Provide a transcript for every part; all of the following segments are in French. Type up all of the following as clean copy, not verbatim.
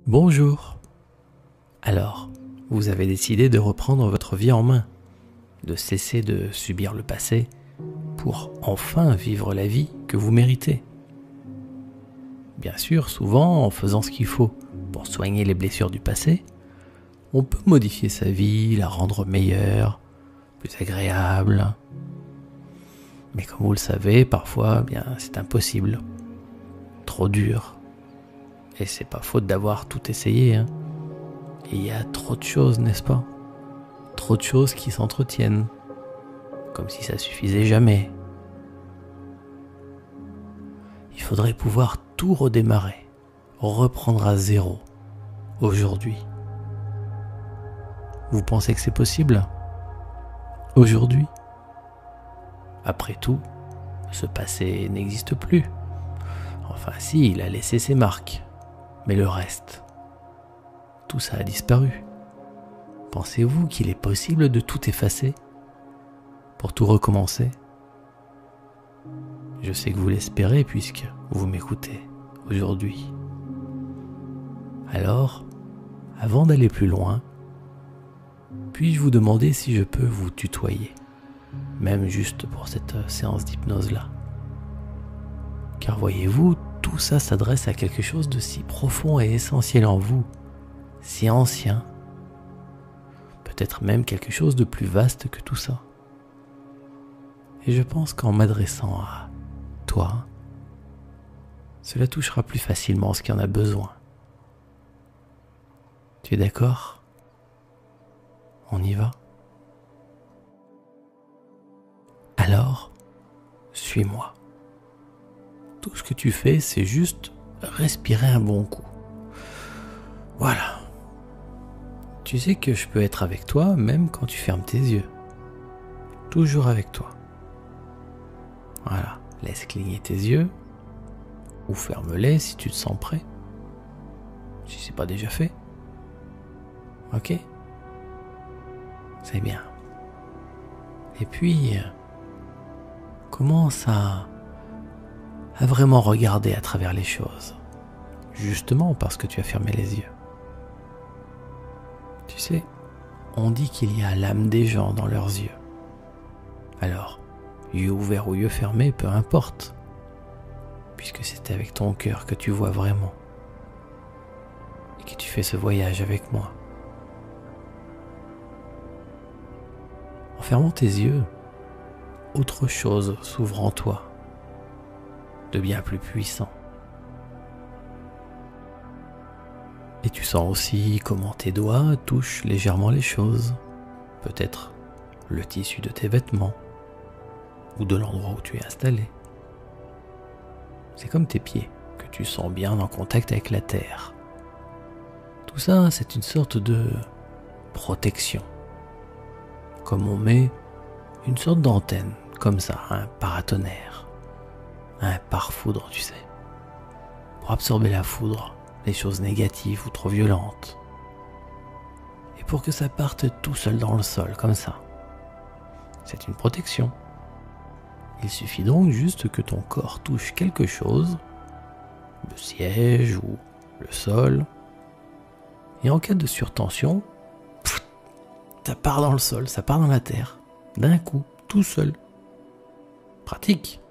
Bonjour. Alors, vous avez décidé de reprendre votre vie en main, de cesser de subir le passé pour enfin vivre la vie que vous méritez. Bien sûr, souvent, en faisant ce qu'il faut pour soigner les blessures du passé, on peut modifier sa vie, la rendre meilleure, plus agréable. Mais comme vous le savez, parfois, c'est impossible. Trop dur. Et c'est pas faute d'avoir tout essayé, hein. Et il y a trop de choses, n'est-ce pas? Trop de choses qui s'entretiennent. Comme si ça suffisait jamais. Il faudrait pouvoir tout redémarrer, reprendre à zéro, aujourd'hui. Vous pensez que c'est possible? Aujourd'hui? Après tout, ce passé n'existe plus. Enfin si, il a laissé ses marques. Mais le reste, tout ça a disparu. Pensez-vous qu'il est possible de tout effacer pour tout recommencer? Je sais que vous l'espérez puisque vous m'écoutez aujourd'hui. Alors, avant d'aller plus loin, puis-je vous demander si je peux vous tutoyer, même juste pour cette séance d'hypnose-là? Car voyez-vous, tout ça s'adresse à quelque chose de si profond et essentiel en vous, si ancien, peut-être même quelque chose de plus vaste que tout ça. Et je pense qu'en m'adressant à toi, cela touchera plus facilement ce qui en a besoin. Tu es d'accord? On y va? Alors, suis-moi. Tout ce que tu fais, c'est juste respirer un bon coup. Voilà. Tu sais que je peux être avec toi même quand tu fermes tes yeux. Toujours avec toi. Voilà. Laisse cligner tes yeux. Ou ferme-les si tu te sens prêt. Si c'est pas déjà fait. Ok? C'est bien. Et puis, commence à vraiment regarder à travers les choses. Justement parce que tu as fermé les yeux. Tu sais, on dit qu'il y a l'âme des gens dans leurs yeux. Alors, yeux ouverts ou yeux fermés, peu importe. Puisque c'est avec ton cœur que tu vois vraiment. Et que tu fais ce voyage avec moi. En fermant tes yeux, autre chose s'ouvre en toi. De bien plus puissant. Et tu sens aussi comment tes doigts touchent légèrement les choses. Peut-être le tissu de tes vêtements ou de l'endroit où tu es installé. C'est comme tes pieds que tu sens bien en contact avec la terre. Tout ça, c'est une sorte de protection. Comme on met une sorte d'antenne, comme ça, un paratonnerre. Un pare-foudre, tu sais, pour absorber la foudre, les choses négatives ou trop violentes, et pour que ça parte tout seul dans le sol, comme ça. C'est une protection. Il suffit donc juste que ton corps touche quelque chose, le siège ou le sol, et en cas de surtension, ça part dans le sol, ça part dans la terre, d'un coup, tout seul. Pratique.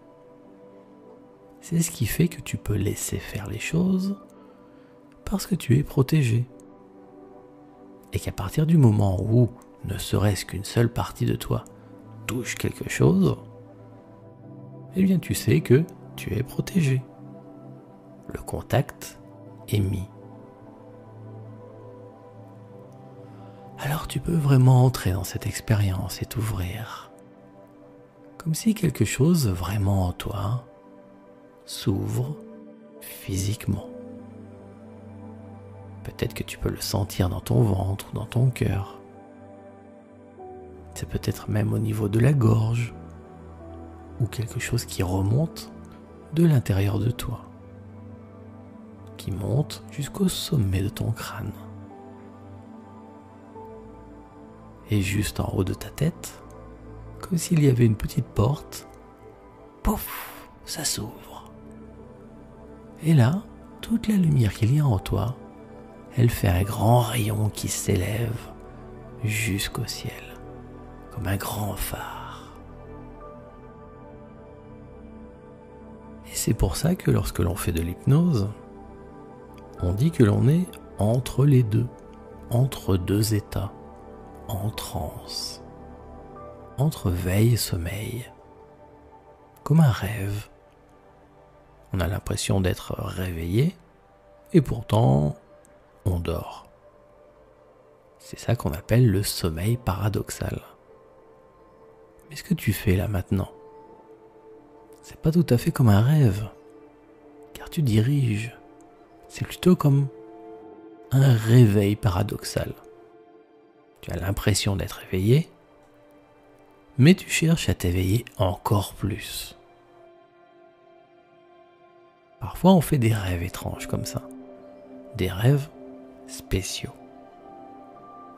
C'est ce qui fait que tu peux laisser faire les choses parce que tu es protégé. Et qu'à partir du moment où ne serait-ce qu'une seule partie de toi touche quelque chose, eh bien tu sais que tu es protégé. Le contact est mis. Alors tu peux vraiment entrer dans cette expérience et t'ouvrir. Comme si quelque chose vraiment en toi s'ouvre physiquement. Peut-être que tu peux le sentir dans ton ventre ou dans ton cœur. C'est peut-être même au niveau de la gorge ou quelque chose qui remonte de l'intérieur de toi, qui monte jusqu'au sommet de ton crâne. Et juste en haut de ta tête, comme s'il y avait une petite porte, pouf, ça s'ouvre. Et là, toute la lumière qu'il y a en toi, elle fait un grand rayon qui s'élève jusqu'au ciel, comme un grand phare. Et c'est pour ça que lorsque l'on fait de l'hypnose, on dit que l'on est entre les deux, entre deux états, en transe, entre veille et sommeil, comme un rêve. On a l'impression d'être réveillé et pourtant on dort. C'est ça qu'on appelle le sommeil paradoxal. Mais ce que tu fais là maintenant, c'est pas tout à fait comme un rêve, car tu diriges. C'est plutôt comme un réveil paradoxal. Tu as l'impression d'être éveillé, mais tu cherches à t'éveiller encore plus. Parfois on fait des rêves étranges comme ça, des rêves spéciaux,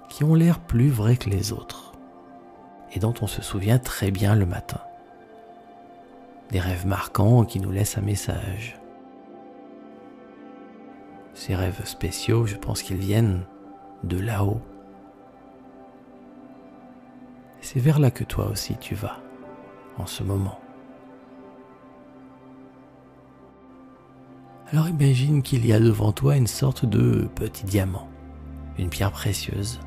qui ont l'air plus vrais que les autres, et dont on se souvient très bien le matin. Des rêves marquants qui nous laissent un message. Ces rêves spéciaux, je pense qu'ils viennent de là-haut. Et c'est vers là que toi aussi tu vas, en ce moment. Alors imagine qu'il y a devant toi une sorte de petit diamant, une pierre précieuse.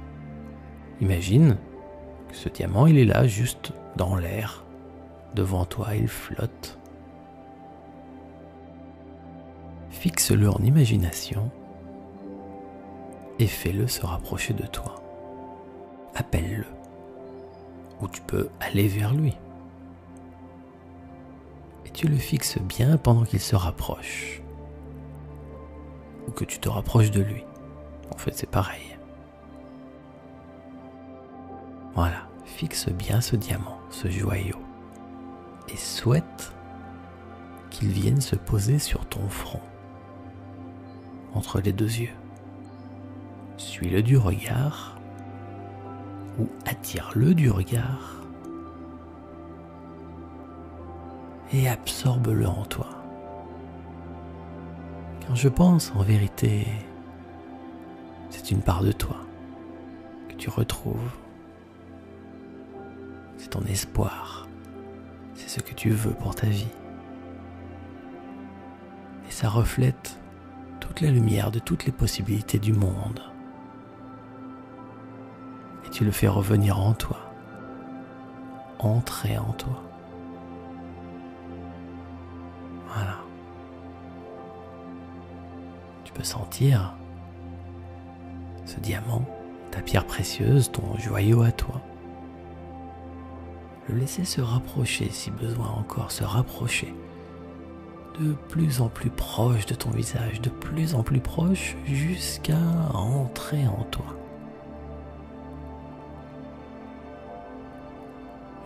Imagine que ce diamant, il est là, juste dans l'air. Devant toi, il flotte. Fixe-le en imagination et fais-le se rapprocher de toi. Appelle-le. Ou tu peux aller vers lui. Et tu le fixes bien pendant qu'il se rapproche. Ou que tu te rapproches de lui. En fait, c'est pareil. Voilà, fixe bien ce diamant, ce joyau. Et souhaite qu'il vienne se poser sur ton front, entre les deux yeux. Suis-le du regard, ou attire-le du regard, et absorbe-le en toi. Car je pense, en vérité, c'est une part de toi que tu retrouves. C'est ton espoir. C'est ce que tu veux pour ta vie. Et ça reflète toute la lumière de toutes les possibilités du monde. Et tu le fais revenir en toi, entrer en toi. Voilà. Tu peux sentir ce diamant, ta pierre précieuse, ton joyau à toi. Le laisser se rapprocher, si besoin encore, se rapprocher de plus en plus proche de ton visage, de plus en plus proche jusqu'à entrer en toi.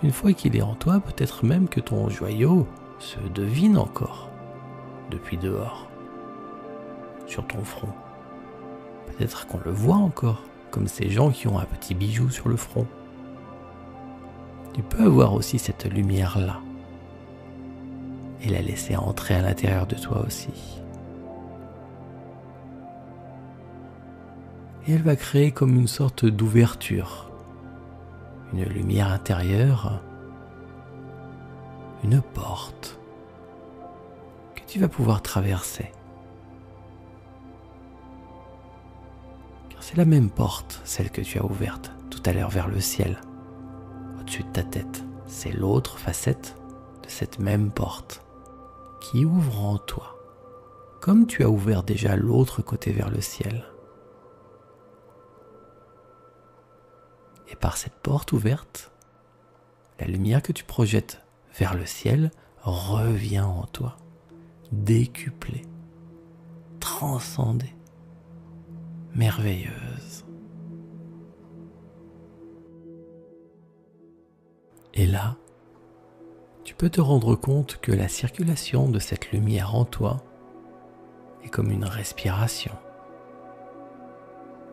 Une fois qu'il est en toi, peut-être même que ton joyau se devine encore depuis dehors, sur ton front. Peut-être qu'on le voit encore, comme ces gens qui ont un petit bijou sur le front. Tu peux avoir aussi cette lumière-là et la laisser entrer à l'intérieur de toi aussi. Et elle va créer comme une sorte d'ouverture, une lumière intérieure, une porte que tu vas pouvoir traverser. Car c'est la même porte, celle que tu as ouverte tout à l'heure vers le ciel. Au-dessus de ta tête, c'est l'autre facette de cette même porte qui ouvre en toi, comme tu as ouvert déjà l'autre côté vers le ciel. Et par cette porte ouverte, la lumière que tu projettes vers le ciel revient en toi, décuplée, transcendée, merveilleuse. Et là, tu peux te rendre compte que la circulation de cette lumière en toi est comme une respiration.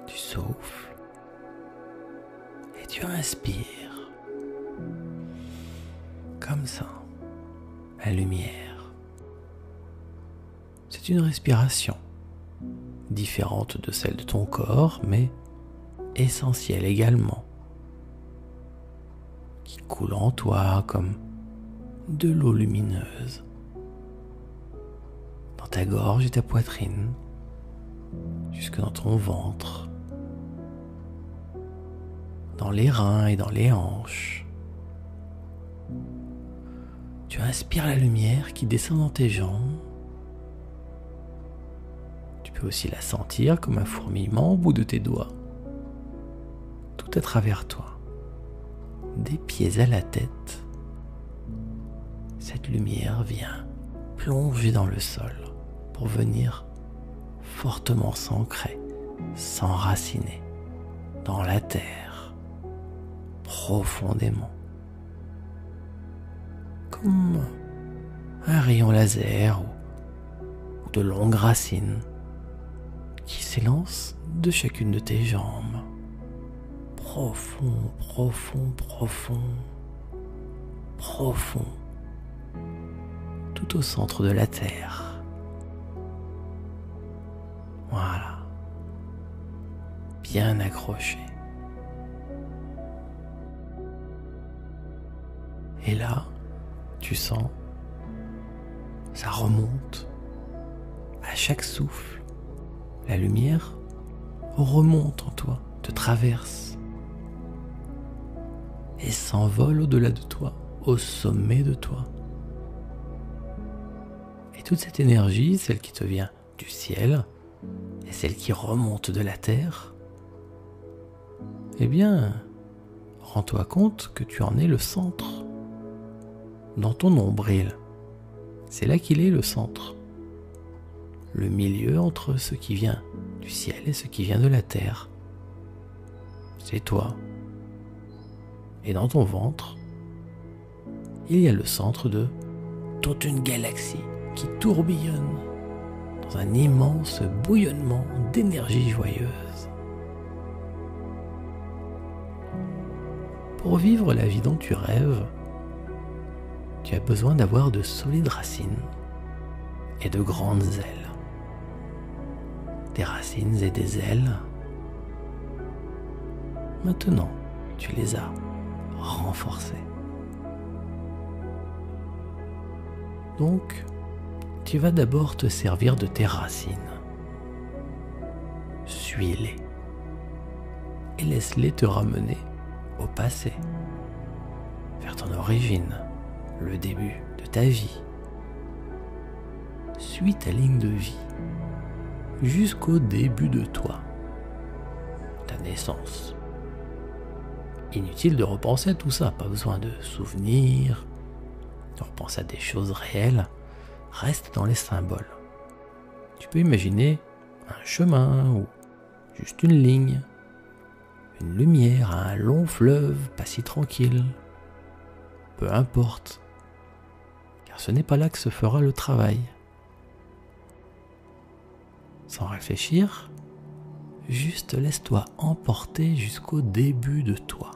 Tu souffles et tu inspires. Comme ça, la lumière. C'est une respiration différente de celle de ton corps, mais essentielle également, qui coule en toi comme de l'eau lumineuse, dans ta gorge et ta poitrine, jusque dans ton ventre, dans les reins et dans les hanches. Tu inspires la lumière qui descend dans tes jambes. Tu peux aussi la sentir comme un fourmillement au bout de tes doigts, tout à travers toi, des pieds à la tête. Cette lumière vient plonger dans le sol pour venir fortement s'ancrer, s'enraciner dans la terre, profondément, comme un rayon laser ou de longues racines qui s'élancent de chacune de tes jambes, profond, profond, profond, profond, tout au centre de la terre. Voilà, bien accroché. Et là, tu sens, ça remonte à chaque souffle. La lumière remonte en toi, te traverse et s'envole au-delà de toi, au sommet de toi. Et toute cette énergie, celle qui te vient du ciel et celle qui remonte de la terre, eh bien, rends-toi compte que tu en es le centre. Dans ton nombril, c'est là qu'il est le centre. Le milieu entre ce qui vient du ciel et ce qui vient de la terre. C'est toi. Et dans ton ventre, il y a le centre de toute une galaxie qui tourbillonne dans un immense bouillonnement d'énergie joyeuse. Pour vivre la vie dont tu rêves, tu as besoin d'avoir de solides racines et de grandes ailes. Des racines et des ailes. Maintenant, tu les as renforcées. Donc, tu vas d'abord te servir de tes racines. Suis-les et laisse-les te ramener au passé, vers ton origine, le début de ta vie. Suis ta ligne de vie jusqu'au début de toi, ta naissance. Inutile de repenser à tout ça, pas besoin de souvenirs, de repenser à des choses réelles, reste dans les symboles. Tu peux imaginer un chemin ou juste une ligne, une lumière, un long fleuve pas si tranquille. Peu importe, car ce n'est pas là que se fera le travail. Sans réfléchir, juste laisse-toi emporter jusqu'au début de toi.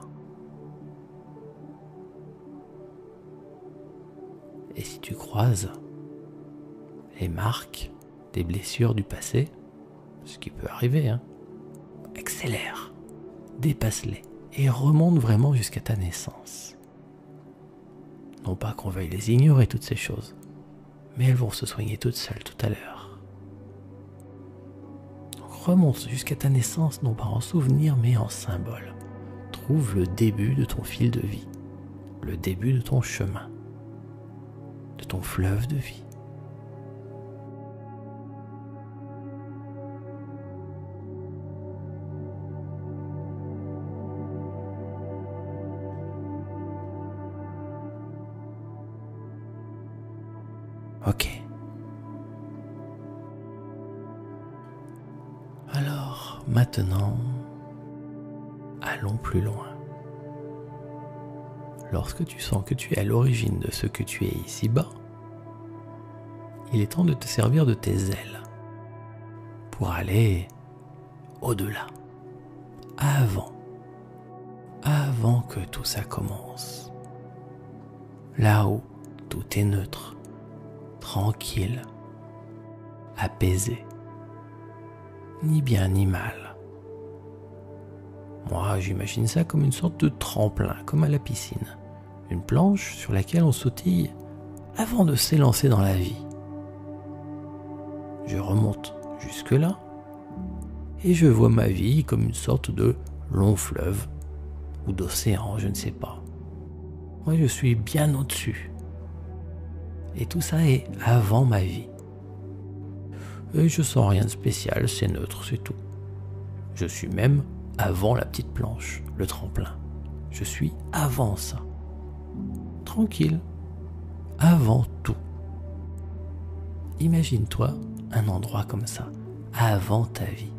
Et si tu croises les marques des blessures du passé, ce qui peut arriver, accélère, dépasse-les et remonte vraiment jusqu'à ta naissance. Non pas qu'on veuille les ignorer, toutes ces choses, mais elles vont se soigner toutes seules tout à l'heure. Donc remonte jusqu'à ta naissance, non pas en souvenir, mais en symbole. Trouve le début de ton fil de vie, le début de ton chemin, de ton fleuve de vie. Ok. Alors, maintenant, allons plus loin. Lorsque tu sens que tu es à l'origine de ce que tu es ici-bas, il est temps de te servir de tes ailes pour aller au-delà, avant que tout ça commence. Là où tout est neutre, tranquille, apaisé. ni bien ni mal. Moi, j'imagine ça comme une sorte de tremplin, comme à la piscine. Une planche sur laquelle on sautille avant de s'élancer dans la vie. Je remonte jusque-là et je vois ma vie comme une sorte de long fleuve ou d'océan, je ne sais pas. Moi, je suis bien au-dessus. Et tout ça est avant ma vie. Et je sens rien de spécial, c'est neutre, c'est tout. Je suis même avant la petite planche, le tremplin. Je suis avant ça. Tranquille. Avant tout. Imagine-toi un endroit comme ça, avant ta vie.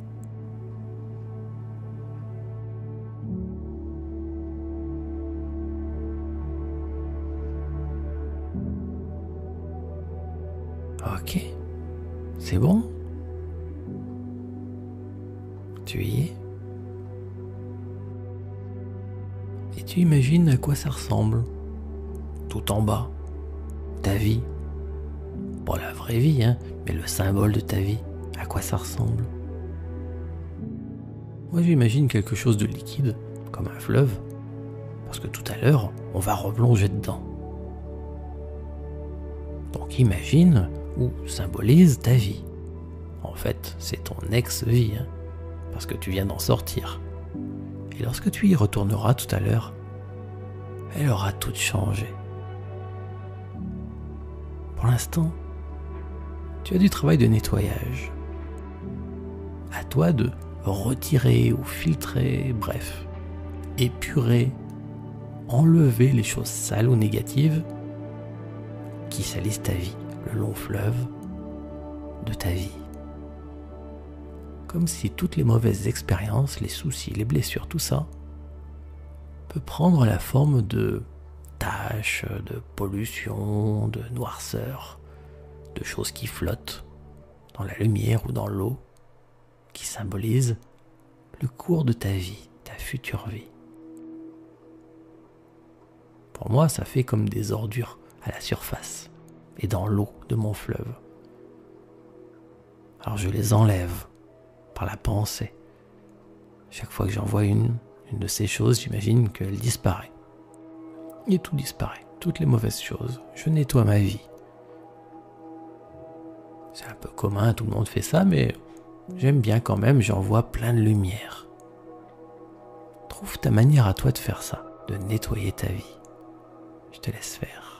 Ok, c'est bon? Tu y es? Et tu imagines à quoi ça ressemble? Tout en bas, ta vie. Pas la vraie vie, hein, mais le symbole de ta vie. À quoi ça ressemble? Moi, j'imagine quelque chose de liquide, comme un fleuve, parce que tout à l'heure, on va replonger dedans. Donc imagine ou symbolise ta vie. En fait, c'est ton ex-vie, hein, parce que tu viens d'en sortir. Et lorsque tu y retourneras tout à l'heure, elle aura tout changé. Pour l'instant, tu as du travail de nettoyage. À toi de retirer ou filtrer, bref, épurer, enlever les choses sales ou négatives qui salissent ta vie, le long fleuve de ta vie. Comme si toutes les mauvaises expériences, les soucis, les blessures, tout ça, peut prendre la forme de taches, de pollution, de noirceur, de choses qui flottent dans la lumière ou dans l'eau, qui symbolisent le cours de ta vie, ta future vie. Pour moi, ça fait comme des ordures à la surface et dans l'eau de mon fleuve. Alors je les enlève par la pensée. Chaque fois que j'en vois une de ces choses, j'imagine qu'elle disparaît. Et tout disparaît, toutes les mauvaises choses. Je nettoie ma vie. C'est un peu commun, tout le monde fait ça, mais j'aime bien quand même, j'en vois plein de lumière. Trouve ta manière à toi de faire ça, de nettoyer ta vie. Je te laisse faire.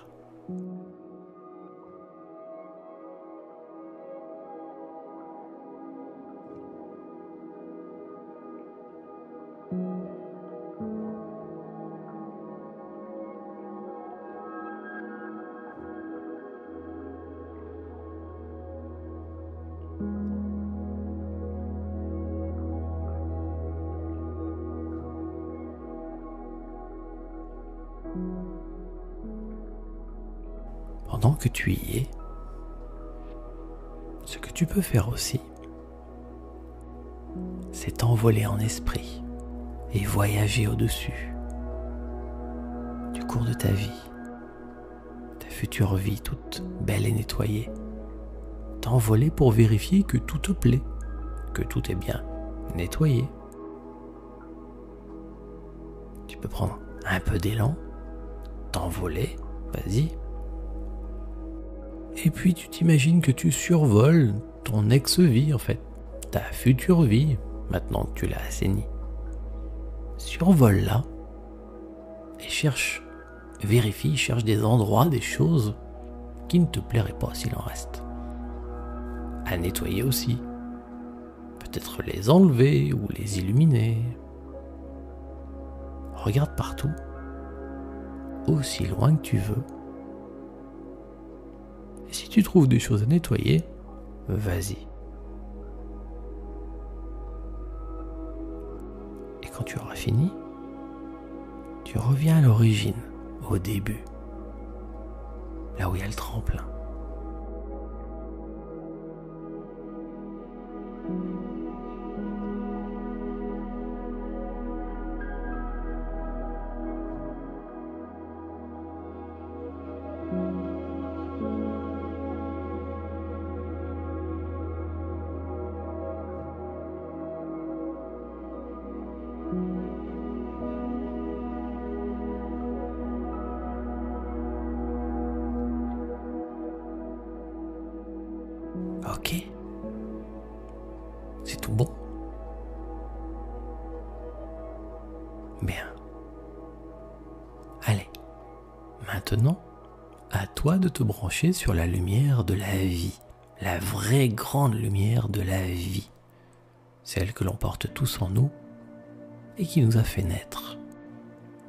Pendant que tu y es, ce que tu peux faire aussi, c'est t'envoler en esprit et voyager au-dessus du cours de ta vie, ta future vie toute belle et nettoyée. T'envoler pour vérifier que tout te plaît, que tout est bien nettoyé. Tu peux prendre un peu d'élan, t'envoler, vas-y. Et puis tu t'imagines que tu survoles ton ex-vie en fait, ta future vie, maintenant que tu l'as assainie. Survole-la et vérifie, cherche des endroits, des choses qui ne te plairaient pas s'il en reste. À nettoyer aussi. Peut-être les enlever ou les illuminer. Regarde partout, aussi loin que tu veux. Et si tu trouves des choses à nettoyer, vas-y. Et quand tu auras fini, tu reviens à l'origine, au début, là où il y a le tremplin. C'est tout bon. Bien. Allez, maintenant, à toi de te brancher sur la lumière de la vie, la vraie grande lumière de la vie, celle que l'on porte tous en nous et qui nous a fait naître.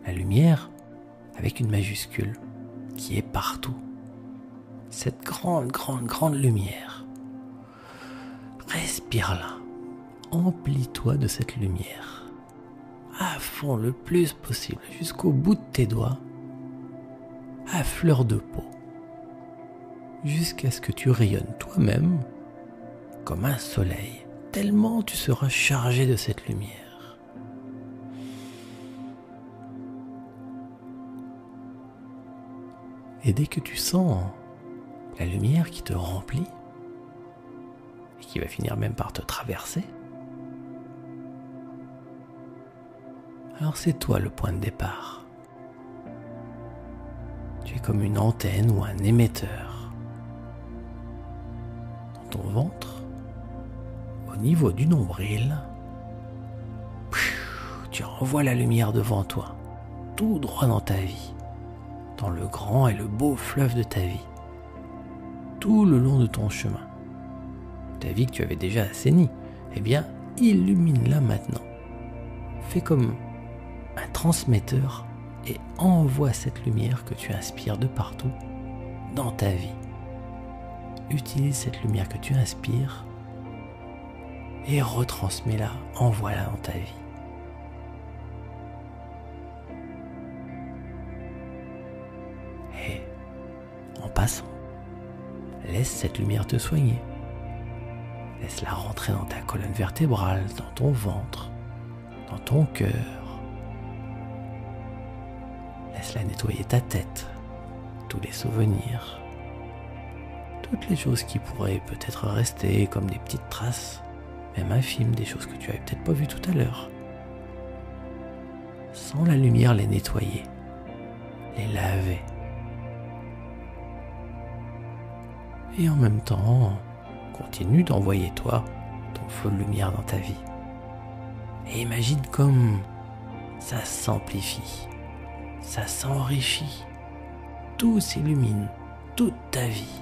La lumière avec une majuscule qui est partout. Cette grande lumière. Respire-la. Emplis-toi de cette lumière. À fond le plus possible, jusqu'au bout de tes doigts, à fleur de peau. Jusqu'à ce que tu rayonnes toi-même comme un soleil, tellement tu seras chargé de cette lumière. Et dès que tu sens la lumière qui te remplit, et qui va finir même par te traverser, alors c'est toi le point de départ. Tu es comme une antenne ou un émetteur. Dans ton ventre, au niveau du nombril, tu renvoies la lumière devant toi, tout droit dans ta vie, dans le grand et le beau fleuve de ta vie, tout le long de ton chemin. Ta vie que tu avais déjà assainie, eh bien, illumine-la maintenant. Fais comme un transmetteur et envoie cette lumière que tu inspires de partout dans ta vie. Utilise cette lumière que tu inspires et retransmets-la, envoie-la dans ta vie. Et en passant, laisse cette lumière te soigner. Laisse-la rentrer dans ta colonne vertébrale, dans ton ventre, dans ton cœur. Laisse-la nettoyer ta tête, tous les souvenirs, toutes les choses qui pourraient peut-être rester comme des petites traces, même infimes, des choses que tu avais peut-être pas vues tout à l'heure. Sans la lumière les nettoyer, les laver. Et en même temps, continue d'envoyer toi ton flot de lumière dans ta vie. Et imagine comme ça s'amplifie, ça s'enrichit, tout s'illumine, toute ta vie.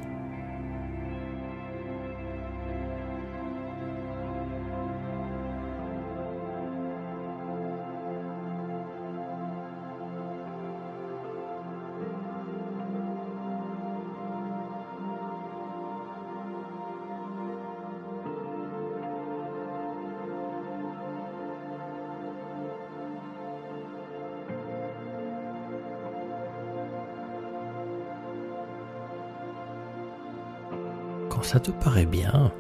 Quand ça te paraît bien,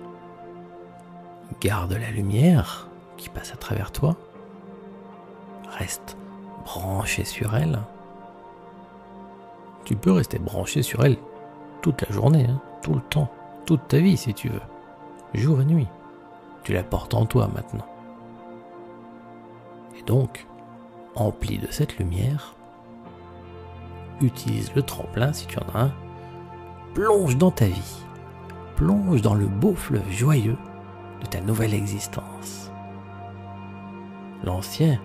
garde la lumière qui passe à travers toi, reste branché sur elle. Tu peux rester branché sur elle toute la journée, tout le temps, toute ta vie si tu veux, jour et nuit. Tu la portes en toi maintenant. Et donc, empli de cette lumière, utilise le tremplin si tu en as un, plonge dans ta vie. Plonge dans le beau fleuve joyeux de ta nouvelle existence. L'ancien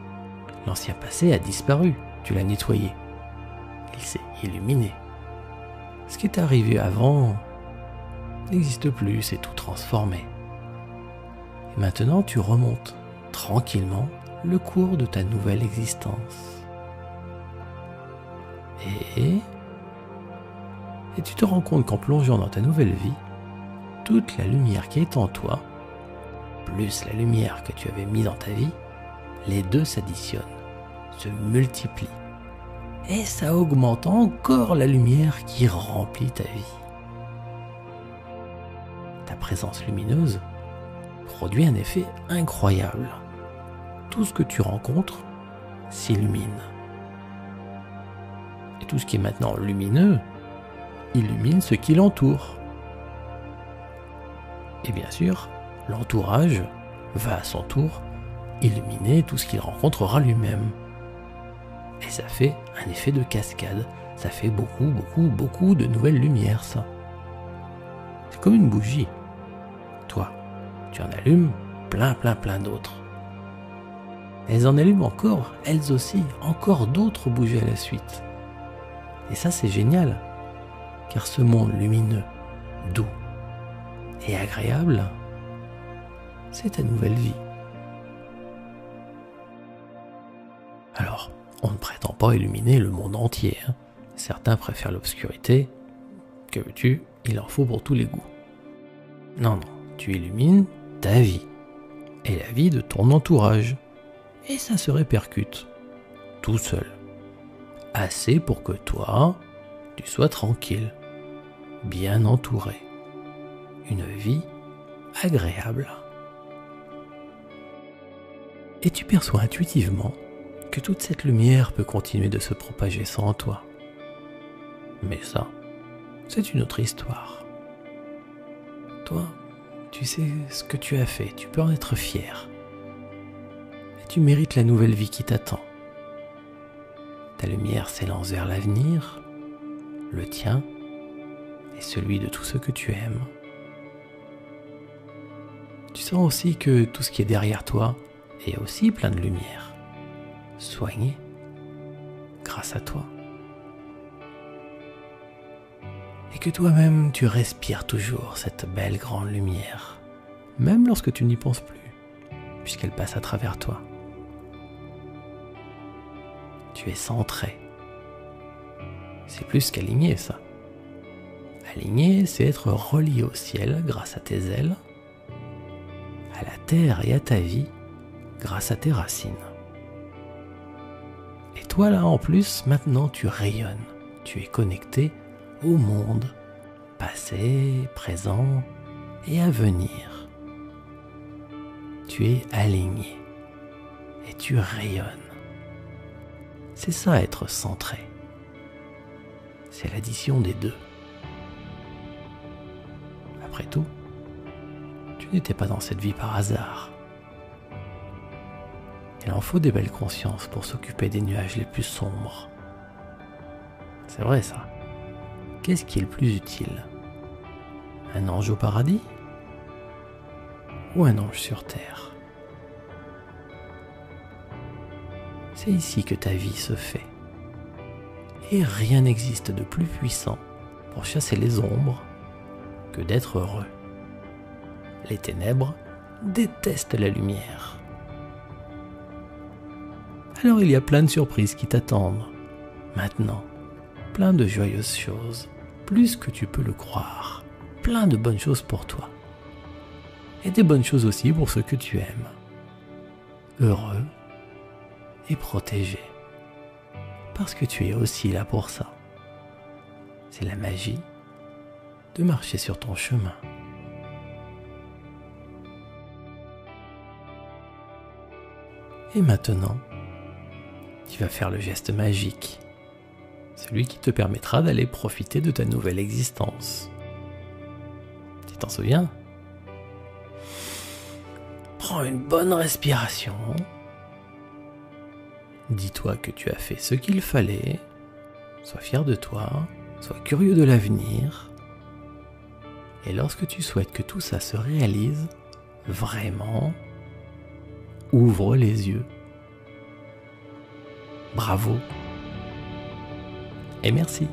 passé a disparu, tu l'as nettoyé. Il s'est illuminé. Ce qui est arrivé avant n'existe plus, c'est tout transformé. Et maintenant, tu remontes tranquillement le cours de ta nouvelle existence. Et tu te rends compte qu'en plongeant dans ta nouvelle vie, toute la lumière qui est en toi, plus la lumière que tu avais mise dans ta vie, les deux s'additionnent, se multiplient. Et ça augmente encore la lumière qui remplit ta vie. Ta présence lumineuse produit un effet incroyable. Tout ce que tu rencontres s'illumine. Et tout ce qui est maintenant lumineux illumine ce qui l'entoure. Et bien sûr, l'entourage va à son tour illuminer tout ce qu'il rencontrera lui-même. Et ça fait un effet de cascade. Ça fait beaucoup de nouvelles lumières, ça. C'est comme une bougie. Toi, tu en allumes, plein d'autres. Elles en allument encore, elles aussi, encore d'autres bougies à la suite. Et ça c'est génial, car ce monde lumineux, doux et agréable, c'est ta nouvelle vie. Alors, on ne prétend pas illuminer le monde entier. Certains préfèrent l'obscurité. Que veux-tu, il en faut pour tous les goûts. Non, tu illumines ta vie et la vie de ton entourage. Et ça se répercute tout seul. Assez pour que toi, tu sois tranquille, bien entouré. Une vie agréable. Et tu perçois intuitivement que toute cette lumière peut continuer de se propager sans toi. Mais ça, c'est une autre histoire. Toi, tu sais ce que tu as fait, tu peux en être fier. Et tu mérites la nouvelle vie qui t'attend. Ta lumière s'élance vers l'avenir, le tien et celui de tous ceux que tu aimes. Tu sens aussi que tout ce qui est derrière toi est aussi plein de lumière, soigné grâce à toi. Et que toi-même tu respires toujours cette belle grande lumière, même lorsque tu n'y penses plus, puisqu'elle passe à travers toi. Tu es centré. C'est plus qu'aligné, ça. Aligné, c'est être relié au ciel grâce à tes ailes, à la terre et à ta vie grâce à tes racines. Et toi là en plus, maintenant tu rayonnes, tu es connecté au monde, passé, présent et à venir. Tu es aligné et tu rayonnes. C'est ça être centré. C'est l'addition des deux. Après tout, tu n'étais pas dans cette vie par hasard. Il en faut des belles consciences pour s'occuper des nuages les plus sombres. C'est vrai ça. Qu'est-ce qui est le plus utile? Un ange au paradis? Ou un ange sur terre? C'est ici que ta vie se fait. Et rien n'existe de plus puissant pour chasser les ombres que d'être heureux. Les ténèbres détestent la lumière. Alors il y a plein de surprises qui t'attendent. Maintenant, plein de joyeuses choses, plus que tu peux le croire. Plein de bonnes choses pour toi. Et des bonnes choses aussi pour ceux que tu aimes. Heureux et protégé. Parce que tu es aussi là pour ça. C'est la magie de marcher sur ton chemin. Et maintenant, tu vas faire le geste magique, celui qui te permettra d'aller profiter de ta nouvelle existence. Tu t'en souviens? Prends une bonne respiration. Dis-toi que tu as fait ce qu'il fallait. Sois fier de toi, sois curieux de l'avenir. Et lorsque tu souhaites que tout ça se réalise, vraiment, ouvre les yeux. Bravo et merci.